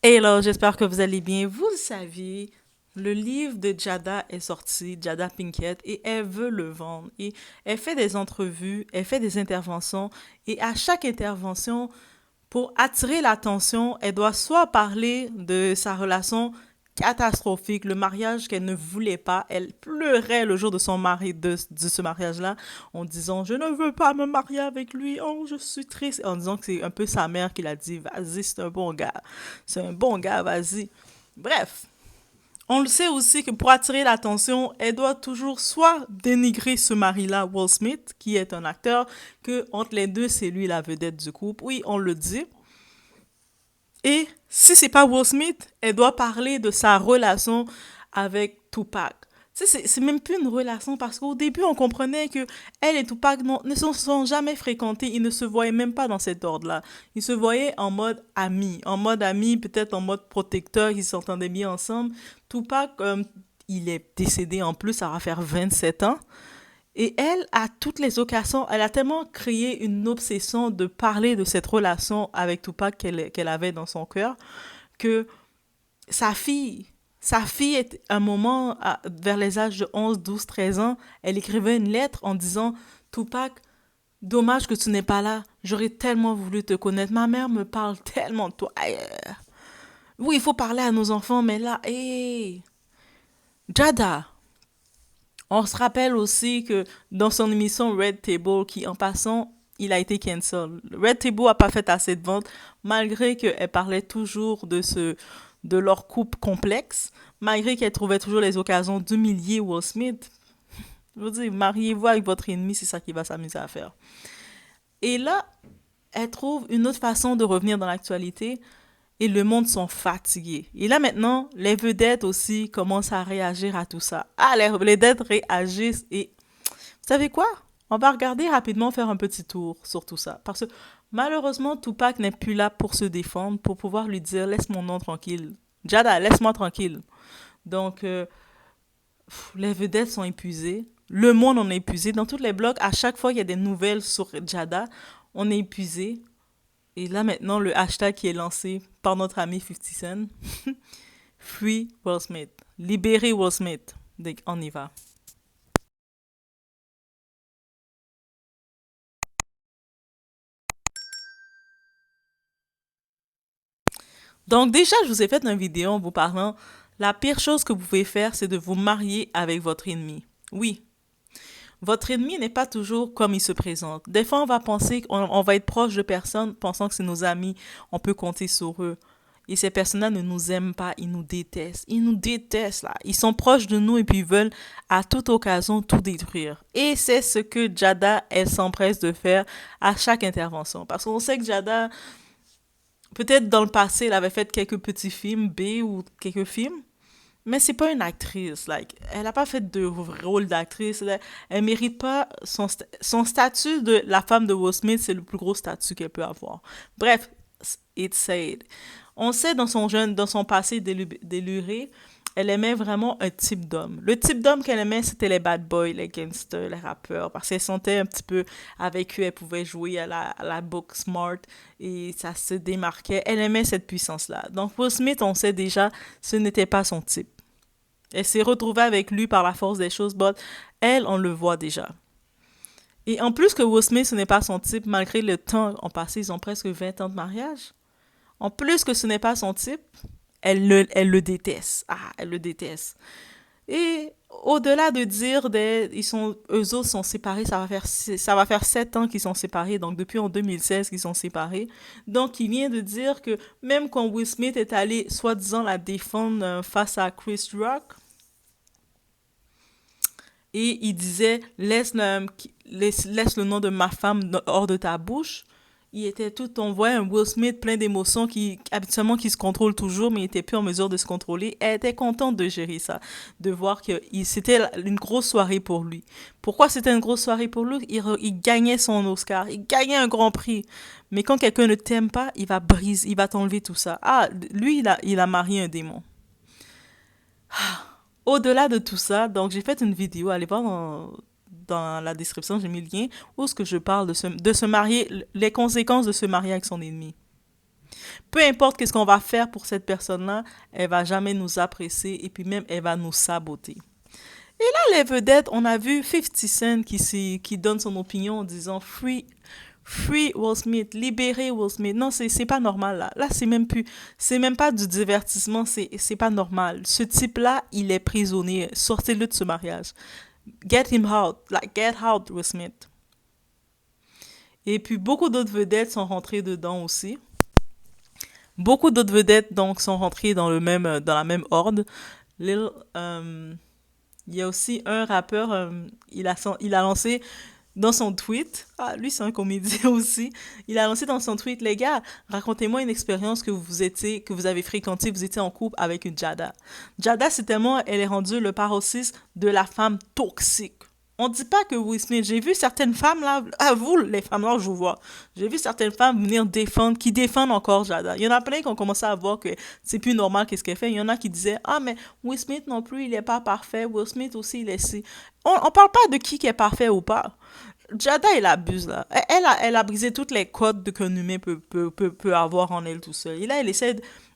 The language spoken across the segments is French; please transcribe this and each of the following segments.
Hello, j'espère que vous allez bien. Vous le saviez, le livre de Jada est sorti, Jada Pinkett, et elle veut le vendre. Et elle fait des entrevues, elle fait des interventions, et à chaque intervention, pour attirer l'attention, elle doit soit parler de sa relation catastrophique, le mariage qu'elle ne voulait pas. Elle pleurait le jour de son mari, de ce mariage-là, en disant, je ne veux pas me marier avec lui, oh, je suis triste, en disant que c'est un peu sa mère qui l'a dit, vas-y, c'est un bon gars, c'est un bon gars, vas-y. Bref, on le sait aussi que pour attirer l'attention, elle doit toujours soit dénigrer ce mari-là, Will Smith, qui est un acteur, que entre les deux, c'est lui la vedette du couple. Oui, on le dit. Et si c'est pas Will Smith, elle doit parler de sa relation avec Tupac. Tu sais, c'est même plus une relation parce qu'au début, on comprenait que elle et Tupac ne se sont jamais fréquentés. Ils ne se voyaient même pas dans cet ordre-là. Ils se voyaient en mode ami. En mode ami, peut-être en mode protecteur. Ils s'entendaient bien ensemble. Tupac, il est décédé en plus, ça va faire 27 ans. Et elle, à toutes les occasions, elle a tellement créé une obsession de parler de cette relation avec Tupac qu'elle avait dans son cœur que sa fille, sa fille est un moment, vers les âges de 11, 12, 13 ans, elle écrivait une lettre en disant Tupac, dommage que tu n'es pas là, j'aurais tellement voulu te connaître. Ma mère me parle tellement de toi. Oui, il faut parler à nos enfants, mais là, hé, Jada, on se rappelle aussi que dans son émission Red Table, qui en passant, il a été cancel. Red Table a pas fait assez de ventes, malgré qu'elle parlait toujours de leur couple complexe, malgré qu'elle trouvait toujours les occasions d'humilier Will Smith. Je veux dire, mariez-vous avec votre ennemi, c'est ça qu'il va s'amuser à faire. Et là, elle trouve une autre façon de revenir dans l'actualité et le monde sont fatigués. Et là maintenant, les vedettes aussi commencent à réagir à tout ça. Ah, les vedettes réagissent et vous savez quoi? On va regarder rapidement faire un petit tour sur tout ça. Parce que malheureusement, Tupac n'est plus là pour se défendre, pour pouvoir lui dire laisse mon nom tranquille. Jada, laisse-moi tranquille. Donc, les vedettes sont épuisées. Le monde en est épuisé. Dans tous les blogs, à chaque fois qu'il y a des nouvelles sur Jada, on est épuisé. Et là maintenant, le hashtag qui est lancé par notre ami 50 Cent, Free Will Smith. Libérez Will Smith. On y va. Donc déjà, je vous ai fait une vidéo en vous parlant, la pire chose que vous pouvez faire, c'est de vous marier avec votre ennemi. Oui, votre ennemi n'est pas toujours comme il se présente. Des fois, on va penser qu'on va être proche de personnes pensant que c'est nos amis, on peut compter sur eux. Et ces personnes-là ne nous aiment pas, ils nous détestent. Ils nous détestent, là. Ils sont proches de nous et puis ils veulent à toute occasion tout détruire. Et c'est ce que Jada, elle s'empresse de faire à chaque intervention. Parce qu'on sait que Jada, peut-être dans le passé, elle avait fait quelques petits films, B ou quelques films, mais c'est pas une actrice. Like, elle a pas fait de rôle d'actrice. Elle mérite pas son statut de la femme de Will Smith, c'est le plus gros statut qu'elle peut avoir. Bref, it's said. On sait dans son passé déluré, elle aimait vraiment un type d'homme. Le type d'homme qu'elle aimait, c'était les bad boys, les gangsters, les rappeurs, parce qu'elle sentait un petit peu avec eux, elle pouvait jouer à la book smart et ça se démarquait. Elle aimait cette puissance-là. Donc Will Smith, on sait déjà, ce n'était pas son type. Elle s'est retrouvée avec lui par la force des choses, but elle, on le voit déjà. Et en plus que Will Smith, ce n'est pas son type, malgré le temps en passé, ils ont presque 20 ans de mariage. En plus que ce n'est pas son type, elle le déteste. Ah, elle le déteste. Et au-delà de dire eux autres sont séparés, ça va faire 7 ans qu'ils sont séparés, donc depuis en 2016 qu'ils sont séparés. Donc il vient de dire que même quand Will Smith est allé soi-disant la défendre face à Chris Rock, et il disait laisse le nom de ma femme hors de ta bouche. Il était tout, on voit un Will Smith plein d'émotions qui, habituellement, qui se contrôle toujours, mais il était plus en mesure de se contrôler. Elle était contente de gérer ça, de voir que c'était une grosse soirée pour lui. Pourquoi c'était une grosse soirée pour lui? Il gagnait son Oscar, il gagnait un grand prix. Mais quand quelqu'un ne t'aime pas, il va briser, il va t'enlever tout ça. Ah, lui, il a marié un démon. Au-delà de tout ça, donc j'ai fait une vidéo, allez voir dans la description, j'ai mis le lien, où est-ce que je parle de se marier, les conséquences de se marier avec son ennemi. Peu importe qu'est-ce qu'on va faire pour cette personne-là, elle va jamais nous apprécier et puis même elle va nous saboter. Et là, les vedettes, on a vu 50 Cent qui donne son opinion en disant Free Will Smith, libérer Will Smith. Non, c'est pas normal là. Là, c'est même pas du divertissement, c'est pas normal. Ce type-là, il est prisonnier. Sortez-le de ce mariage. Get him out, like get out Will Smith. Et puis beaucoup d'autres vedettes sont rentrées dedans aussi. Beaucoup d'autres vedettes donc sont rentrées dans la même horde. Lil, il y a aussi un rappeur, il a lancé dans son tweet, ah, lui c'est un comédien aussi, il a lancé dans son tweet, les gars, racontez-moi une expérience que vous avez fréquentée, vous étiez en couple avec une Jada. Jada, c'est tellement, elle est rendue le paroxysme de la femme toxique. On dit pas que Will Smith, j'ai vu certaines femmes là, à vous les femmes là, je vous vois, j'ai vu certaines femmes venir défendre, qui défendent encore Jada. Il y en a plein qui ont commencé à voir que c'est plus normal qu'est-ce qu'elle fait. Il y en a qui disaient, ah mais Will Smith non plus, il est pas parfait, Will Smith aussi, il est si. On parle pas de qui est parfait ou pas. Jada, elle abuse là. Elle a brisé toutes les codes qu'un humain peut avoir en elle tout seul. Et là,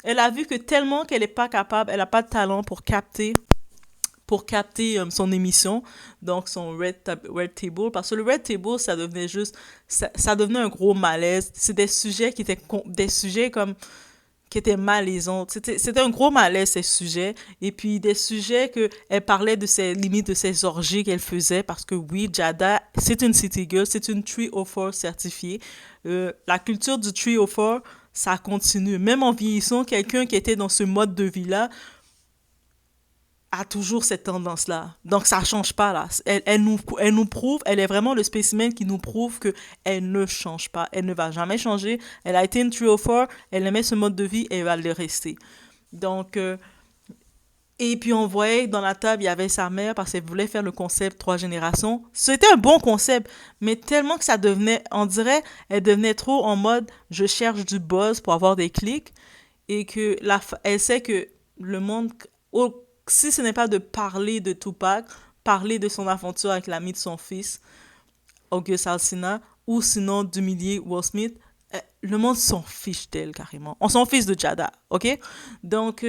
elle a vu que tellement qu'elle est pas capable, elle a pas de talent pour capter son émission, donc son Red Table, parce que le Red Table, ça devenait juste, ça devenait un gros malaise. C'est des sujets qui étaient des sujets comme qui étaient malaisants. C'était un gros malaise, ces sujets. Et puis, des sujets que elle parlait de ses limites, de ses orgies qu'elle faisait, parce que oui, Jada, c'est une City Girl, c'est une 304 certifiée. La culture du 304, ça continue. Même en vieillissant, quelqu'un qui était dans ce mode de vie-là, a toujours cette tendance-là. Donc, ça change pas, là. Elle nous prouve, elle est vraiment le spécimen qui nous prouve que elle ne change pas. Elle ne va jamais changer. Elle a été une 304, elle aimait ce mode de vie et elle va le rester. Donc, et puis on voyait dans la table, il y avait sa mère parce qu'elle voulait faire le concept trois générations. C'était un bon concept, mais tellement que ça devenait, on dirait, elle devenait trop en mode je cherche du buzz pour avoir des clics et que elle sait que le monde, si ce n'est pas de parler de Tupac, parler de son aventure avec l'ami de son fils, August Alsina, ou sinon d'humilier Will Smith, le monde s'en fiche d'elle carrément. On s'en fiche de Jada, ok? Donc,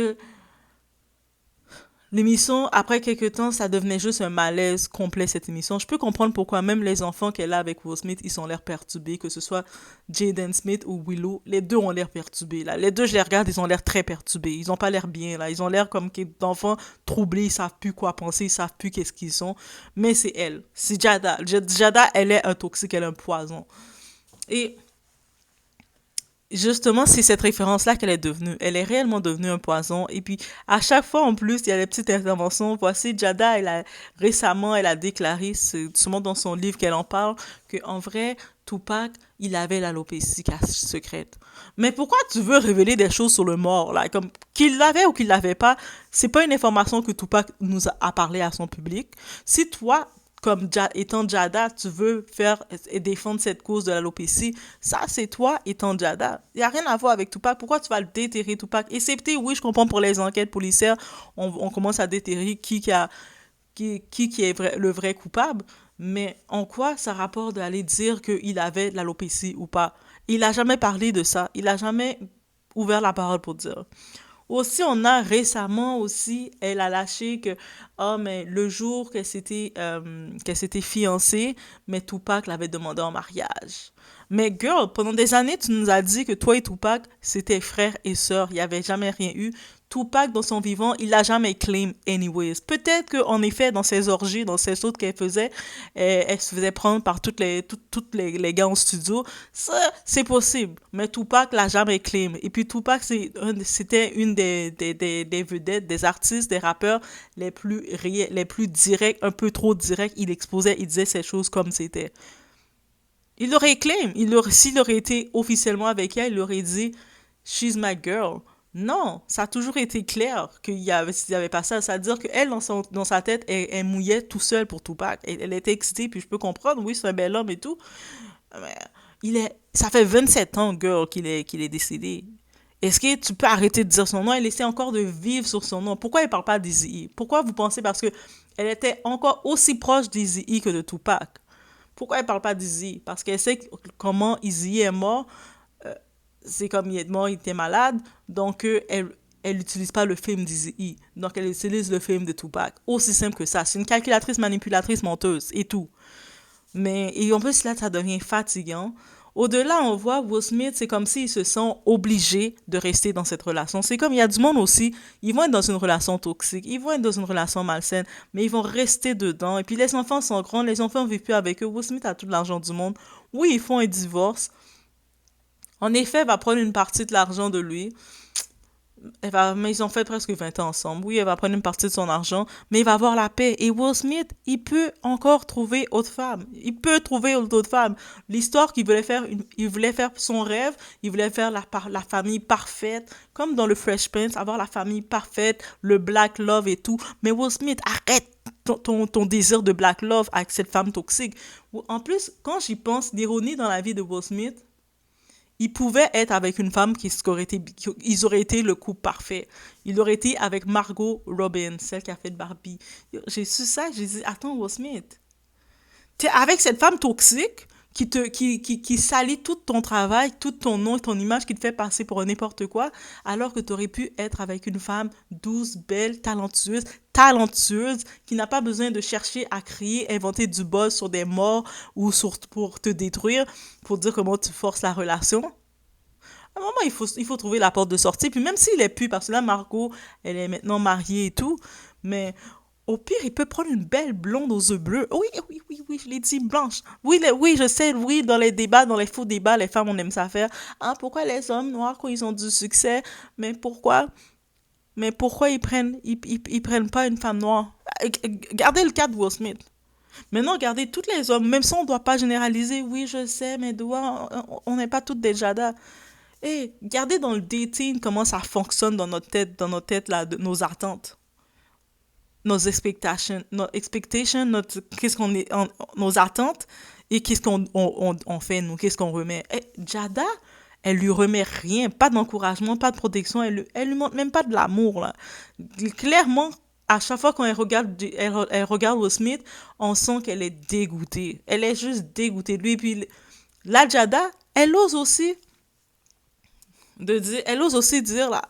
l'émission, après quelques temps, ça devenait juste un malaise complet, cette émission. Je peux comprendre pourquoi même les enfants qu'elle a avec Will Smith, ils ont l'air perturbés, que ce soit Jaden Smith ou Willow, les deux ont l'air perturbés, là. Les deux, je les regarde, ils ont l'air très perturbés. Ils ont pas l'air bien, là. Ils ont l'air comme d'enfants troublés, ils savent plus quoi penser, ils savent plus qu'est-ce qu'ils sont. Mais c'est elle. C'est Jada. Jada, elle est un toxique, elle est un poison. Et justement, c'est cette référence-là qu'elle est devenue. Elle est réellement devenue un poison. Et puis, à chaque fois, en plus, il y a des petites interventions. Voici, Jada, récemment, elle a déclaré, c'est sûrement dans son livre qu'elle en parle, qu'en vrai, Tupac, il avait l'alopécie secrète. Mais pourquoi tu veux révéler des choses sur le mort, là? Comme qu'il l'avait ou qu'il l'avait pas, c'est pas une information que Tupac nous a parlé à son public. Si toi, comme étant Jada, tu veux faire et défendre cette cause de l'alopécie, ça c'est toi étant Jada. Il n'y a rien à voir avec Tupac. Pourquoi tu vas le déterrer, Tupac? Excepté, oui, je comprends pour les enquêtes policières, on commence à déterrer qui est le vrai coupable, mais en quoi ça rapporte d'aller dire qu'il avait l'alopécie ou pas? Il n'a jamais parlé de ça. Il n'a jamais ouvert la parole pour dire. Aussi, on a récemment aussi, elle a lâché que, oh, mais le jour qu'elle s'était fiancée, mais Tupac l'avait demandé en mariage. Mais girl, pendant des années, tu nous as dit que toi et Tupac, c'était frère et sœur. Il n'y avait jamais rien eu. Tupac, dans son vivant, il l'a jamais claim anyways. Peut-être qu'en effet, dans ses orgies, dans ses sautes qu'elle faisait, elle se faisait prendre par toutes les gars en studio. Ça, c'est possible. Mais Tupac l'a jamais claim. Et puis Tupac, c'était une des vedettes, des artistes, des rappeurs les plus directs, un peu trop directs. Il exposait, il disait ces choses comme c'était. Il l'aurait claim. S'il aurait été officiellement avec elle, il aurait dit She's my girl. Non, ça a toujours été clair s'il y avait pas ça. C'est-à-dire qu'elle, dans sa tête, elle mouillait tout seul pour Tupac. Elle était excitée, puis je peux comprendre, oui, c'est un bel homme et tout. Mais ça fait 27 ans, girl, qu'il est décédé. Est-ce que tu peux arrêter de dire son nom et laisser encore de vivre sur son nom? Pourquoi elle parle pas d'Eazy-E? Pourquoi vous pensez parce que elle était encore aussi proche d'Eazy-E que de Tupac? Pourquoi elle parle pas d'Eazy? Parce qu'elle sait comment Eazy est mort. c'est comme il est mort, il était malade, donc elle n'utilise pas le film d'Eazy-E. Donc elle utilise le film de Tupac. Aussi simple que ça. C'est une calculatrice, manipulatrice, menteuse et tout. Mais, et en plus, là, ça devient fatigant. Au-delà, on voit Will Smith, c'est comme s'ils se sont obligés de rester dans cette relation. C'est comme il y a du monde aussi, ils vont être dans une relation toxique, ils vont être dans une relation malsaine, mais ils vont rester dedans. Et puis les enfants sont grands, les enfants ne vivent plus avec eux. Will Smith a tout l'argent du monde. Oui, ils font un divorce. En effet, elle va prendre une partie de l'argent de lui, mais ils ont fait presque 20 ans ensemble. Oui, elle va prendre une partie de son argent, mais il va avoir la paix. Et Will Smith, il peut encore trouver autre femme. Il peut trouver autre femme. L'histoire qu'il voulait faire, il voulait faire son rêve, il voulait faire la famille parfaite, comme dans le Fresh Prince, avoir la famille parfaite, le black love et tout. Mais Will Smith, arrête ton désir de black love avec cette femme toxique. En plus, quand j'y pense, l'ironie dans la vie de Will Smith, il pouvait être avec une femme ils auraient été le couple parfait. Il aurait été avec Margot Robin, celle qui a fait Barbie. J'ai su ça, j'ai dit, attends, Will Smith, t'es avec cette femme toxique qui salit tout ton travail, tout ton nom, ton image, qui te fait passer pour n'importe quoi, alors que tu aurais pu être avec une femme douce, belle, talentueuse, qui n'a pas besoin de chercher à crier, inventer du buzz sur des morts ou pour te détruire, pour dire comment tu forces la relation. À un moment, il faut trouver la porte de sortie. Puis même s'il est plus, parce que là, Margot, elle est maintenant mariée et tout, mais au pire, il peut prendre une belle blonde aux yeux bleus. Oui, oui, oui, oui, je l'ai dit, blanche. Oui, oui, je sais, oui, dans les débats, dans les faux débats, les femmes, on aime ça faire. Ah, pourquoi les hommes noirs, quand ils ont du succès, mais pourquoi, mais pourquoi ils prennent pas une femme noire? Gardez le cas de Will Smith. Maintenant, regardez, tous les hommes, même si on ne doit pas généraliser, oui, je sais, mais on n'est pas toutes des Jada. Et regardez dans le dating comment ça fonctionne dans notre tête là, nos attentes, qu'est-ce qu'on est, nos attentes et qu'est-ce qu'on fait, nous, qu'est-ce qu'on remet. Et Jada, elle lui remet rien, pas d'encouragement, pas de protection, elle lui montre même pas de l'amour, là. Clairement, à chaque fois qu'on elle regarde Will Smith, on sent qu'elle est dégoûtée. Elle est juste dégoûtée de lui. Et puis, la Jada, elle ose aussi elle ose aussi dire, là,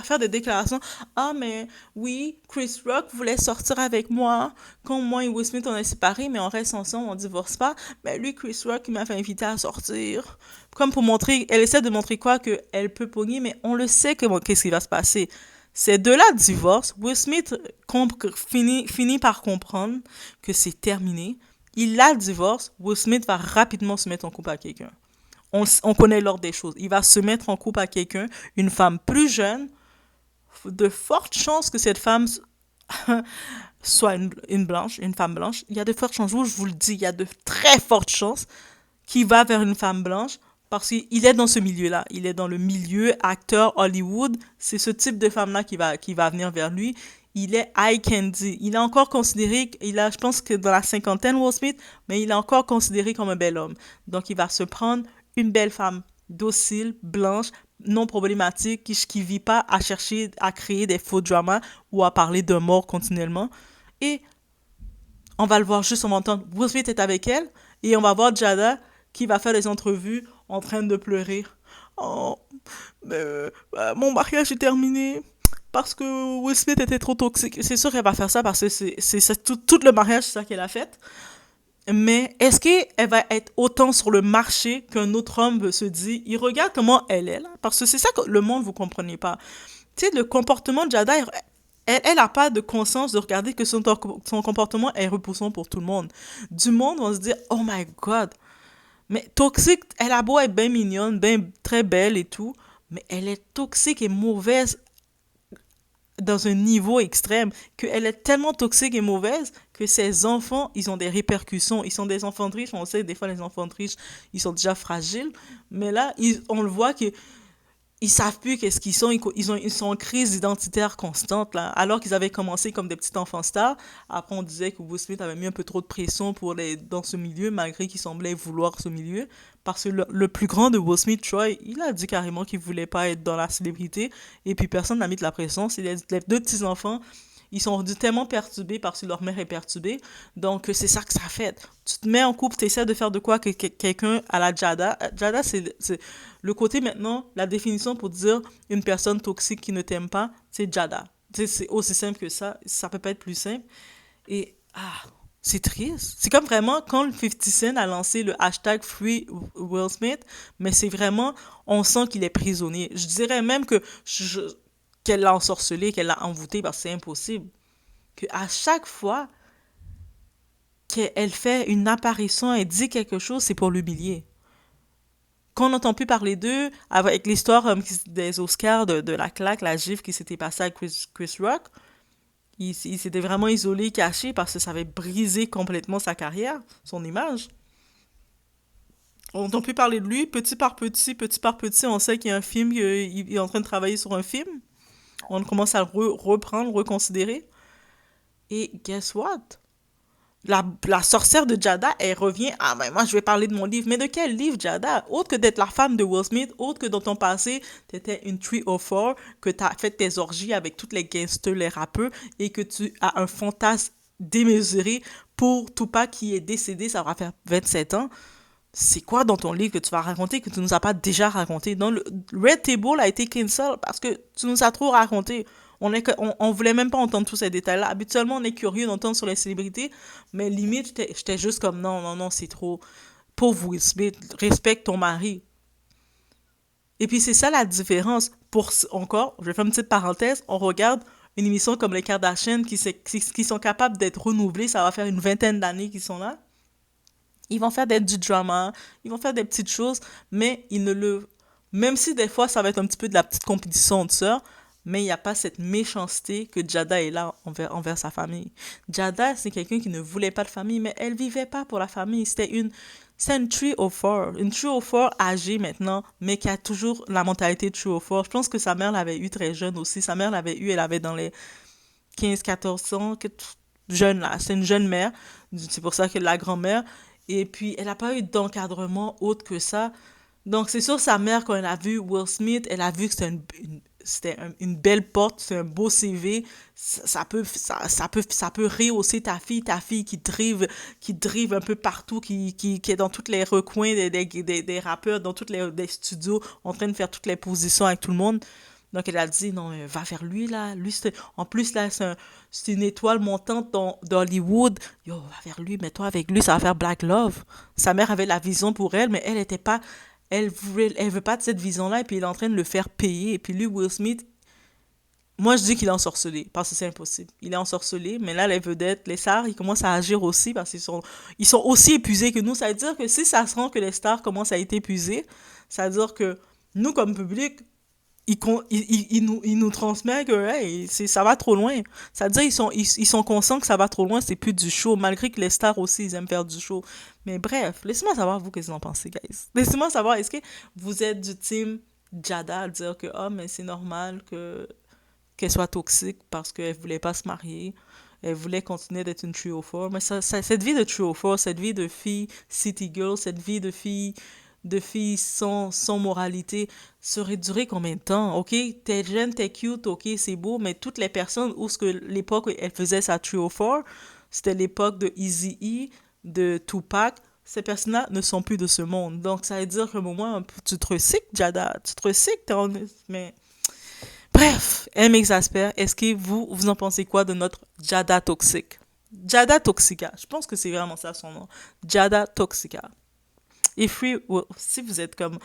faire des déclarations. Ah, mais oui, Chris Rock voulait sortir avec moi. Quand moi et Will Smith, on est séparés, mais on reste ensemble, on divorce pas. Mais lui, Chris Rock, il m'avait invité à sortir. Comme pour montrer, elle essaie de montrer quoi, qu'elle peut pogner, mais on le sait qu'est-ce qui va se passer. Ces deux-là divorcent. Will Smith finit par comprendre que c'est terminé. Il la divorce. Will Smith va rapidement se mettre en couple avec quelqu'un. On connaît l'ordre des choses. Il va se mettre en couple à quelqu'un, une femme plus jeune, de fortes chances que cette femme soit une blanche, une femme blanche. Il y a de fortes chances, je vous le dis, il y a de très fortes chances qu'il va vers une femme blanche parce qu'il est dans ce milieu-là. Il est dans le milieu acteur Hollywood. C'est ce type de femme-là qui va venir vers lui. Il est eye candy. Il est encore considéré, je pense que dans la cinquantaine, Will Smith, mais il est encore considéré comme un bel homme. Donc, il va se prendre une belle femme docile, blanche, non problématique, qui vit pas à chercher à créer des faux dramas ou à parler de mort continuellement. Et on va le voir juste, on va entendre Will Smith est avec elle et on va voir Jada qui va faire des entrevues en train de pleurer. Oh, mais, mon mariage est terminé parce que Will Smith était trop toxique. C'est sûr qu'elle va faire ça parce que tout le mariage, c'est ça qu'elle a fait. Mais est-ce qu'elle va être autant sur le marché qu'un autre homme se dit, il regarde comment elle est là? Parce que c'est ça que le monde, vous comprenez pas. Tu sais, le comportement de Jada, elle a pas de conscience de regarder que son comportement est repoussant pour tout le monde. Du monde va se dire, oh my god. Mais toxique, elle a beau être bien mignonne, bien très belle et tout, mais elle est toxique et mauvaise dans un niveau extrême, qu'elle est tellement toxique et mauvaise que ses enfants, ils ont des répercussions. Ils sont des enfants de riches. On sait, des fois, les enfants de riches, ils sont déjà fragiles. Mais là, on le voit que ils savent plus qu'est-ce qu'ils sont. Ils sont en crise identitaire constante, là. Alors qu'ils avaient commencé comme des petits enfants stars. Après, on disait que Will Smith avait mis un peu trop de pression dans ce milieu, malgré qu'il semblait vouloir ce milieu. Parce que le plus grand de Will Smith, Troy, il a dit carrément qu'il voulait pas être dans la célébrité. Et puis, personne n'a mis de la pression. C'est les deux petits-enfants. Ils sont rendus tellement perturbés parce que leur mère est perturbée. Donc, c'est ça que ça fait. Tu te mets en couple, tu essaies de faire de quoi que quelqu'un à la Jada. Jada, c'est le côté maintenant, la définition pour dire une personne toxique qui ne t'aime pas, c'est Jada. C'est aussi simple que ça peut pas être plus simple. Et, c'est triste. C'est comme vraiment quand le 50 Cent a lancé le hashtag Free Will Smith, mais c'est vraiment, on sent qu'il est prisonnier. Je dirais même qu'elle l'a ensorcelé, qu'elle l'a envoûté parce que c'est impossible. Que à chaque fois qu'elle fait une apparition et dit quelque chose, c'est pour l'humilier. Quand on n'entend plus parler d'eux, avec l'histoire des Oscars, de la claque, la gifle qui s'était passée à Chris Rock, il s'était vraiment isolé, caché, parce que ça avait brisé complètement sa carrière, son image. On n'entend plus parler de lui, petit par petit, on sait qu'il y a un film, il est en train de travailler sur un film. On commence à le reprendre, reconsidérer. Et guess what? La sorcière de Jada, elle revient. Ah, ben moi, je vais parler de mon livre. Mais de quel livre, Jada? Autre que d'être la femme de Will Smith, autre que dans ton passé, t'étais une 304, que t'as fait tes orgies avec toutes les gangsters, les rappeurs, et que tu as un fantasme démesuré pour Tupac qui est décédé, ça va faire 27 ans. C'est quoi dans ton livre que tu vas raconter que tu nous as pas déjà raconté? Dans le Red Table a été cancel parce que tu nous as trop raconté. On voulait même pas entendre tous ces détails-là. Habituellement, on est curieux d'entendre sur les célébrités, mais limite, j'étais juste comme non, non, non, c'est trop. Pauvre Will Smith, respecte ton mari. Et puis c'est ça la différence. Encore, je vais faire une petite parenthèse, on regarde une émission comme les Kardashians qui sont capables d'être renouvelées, ça va faire une vingtaine d'années qu'ils sont là. Ils vont faire du drama, ils vont faire des petites choses, mais ils ne le... Même si des fois, ça va être un petit peu de la petite compétition de sœurs, mais il n'y a pas cette méchanceté que Jada est là envers sa famille. Jada, c'est quelqu'un qui ne voulait pas de famille, mais elle vivait pas pour la famille. C'est une 304, une 304 âgée maintenant, mais qui a toujours la mentalité de 304. Je pense que sa mère l'avait eu très jeune aussi. Sa mère l'avait eu, elle avait dans les 15-14 ans, jeune là. C'est une jeune mère. C'est pour ça que la grand-mère. Et puis, elle n'a pas eu d'encadrement autre que ça. Donc, c'est sûr, sa mère, quand elle a vu Will Smith, elle a vu que c'était une belle porte, c'est un beau CV. Ça peut rehausser ta fille qui drive un peu partout, qui est dans tous les recoins des rappeurs, dans tous des studios, en train de faire toutes les positions avec tout le monde. Donc, elle a dit, non, va vers lui, là. Lui, en plus, là, c'est une étoile montante d'Hollywood. Yo, va vers lui, mets-toi avec lui, ça va faire Black Love. Sa mère avait la vision pour elle, mais elle était pas, elle veut pas de cette vision-là, et puis il est en train de le faire payer. Et puis lui, Will Smith, moi, je dis qu'il est ensorcelé, parce que c'est impossible. Il est ensorcelé, mais là, les vedettes, les stars, ils commencent à agir aussi, parce qu'ils sont aussi épuisés que nous. Ça veut dire que si ça se rend que les stars commencent à être épuisés, ça veut dire que nous, comme public, il nous transmet que hey, ça va trop loin. Ça veut dire ils sont conscients que ça va trop loin, c'est plus du show, malgré que les stars aussi, ils aiment faire du show. Mais bref, laissez-moi savoir, vous, qu'est-ce que vous en pensez, guys. Laissez-moi savoir, est-ce que vous êtes du team Jada à dire que, oh, mais c'est normal qu'elle soit toxique parce qu'elle voulait pas se marier. Elle voulait continuer d'être une trio 4. Mais cette vie de trio 4, cette vie de fille city girl, cette vie de fille sans moralité, serait duré combien de temps? Ok, t'es jeune, t'es cute, ok, c'est beau, mais toutes les personnes où ce que l'époque où elle faisait sa trio 4, c'était l'époque de Eazy-E, de Tupac. Ces personnes-là ne sont plus de ce monde. Donc, ça veut dire qu'à un moment, tu te recycles, Jada. Tu te recycles, mais bref, elle m'exaspère. Est-ce que vous en pensez quoi de notre Jada toxique? Jada Toxica. Je pense que c'est vraiment ça son nom. Jada Toxica. Et si vous êtes comme,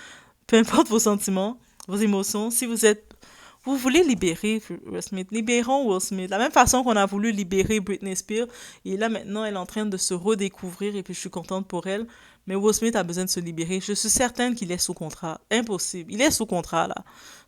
peu importe vos sentiments, vos émotions, si vous voulez libérer Will Smith, libérons Will Smith. De la même façon qu'on a voulu libérer Britney Spears, et là maintenant elle est en train de se redécouvrir et puis je suis contente pour elle. Mais Will Smith a besoin de se libérer. Je suis certaine qu'il est sous contrat. Impossible. Il est sous contrat là.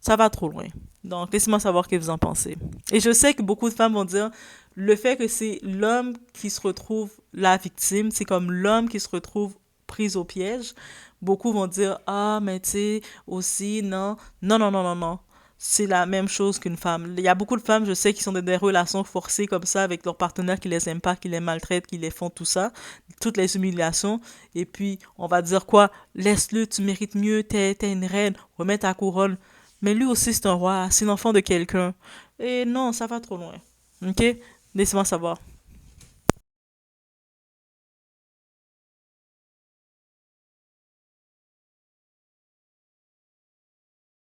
Ça va trop loin. Donc laissez-moi savoir ce que vous en pensez. Et je sais que beaucoup de femmes vont dire le fait que c'est l'homme qui se retrouve la victime, c'est comme l'homme qui se retrouve prise au piège. Beaucoup vont dire ah mais tu sais aussi non non non non non non, c'est la même chose qu'une femme. Il y a beaucoup de femmes, je sais, qui sont dans des relations forcées comme ça avec leurs partenaires qui les aiment pas, qui les maltraitent, qui les font tout ça, toutes les humiliations. Et puis, on va dire quoi? Laisse-le, tu mérites mieux, t'es une reine, remets ta couronne. Mais lui aussi, c'est un roi, c'est l'enfant de quelqu'un. Et non, ça va trop loin. Ok? Laissez-moi savoir.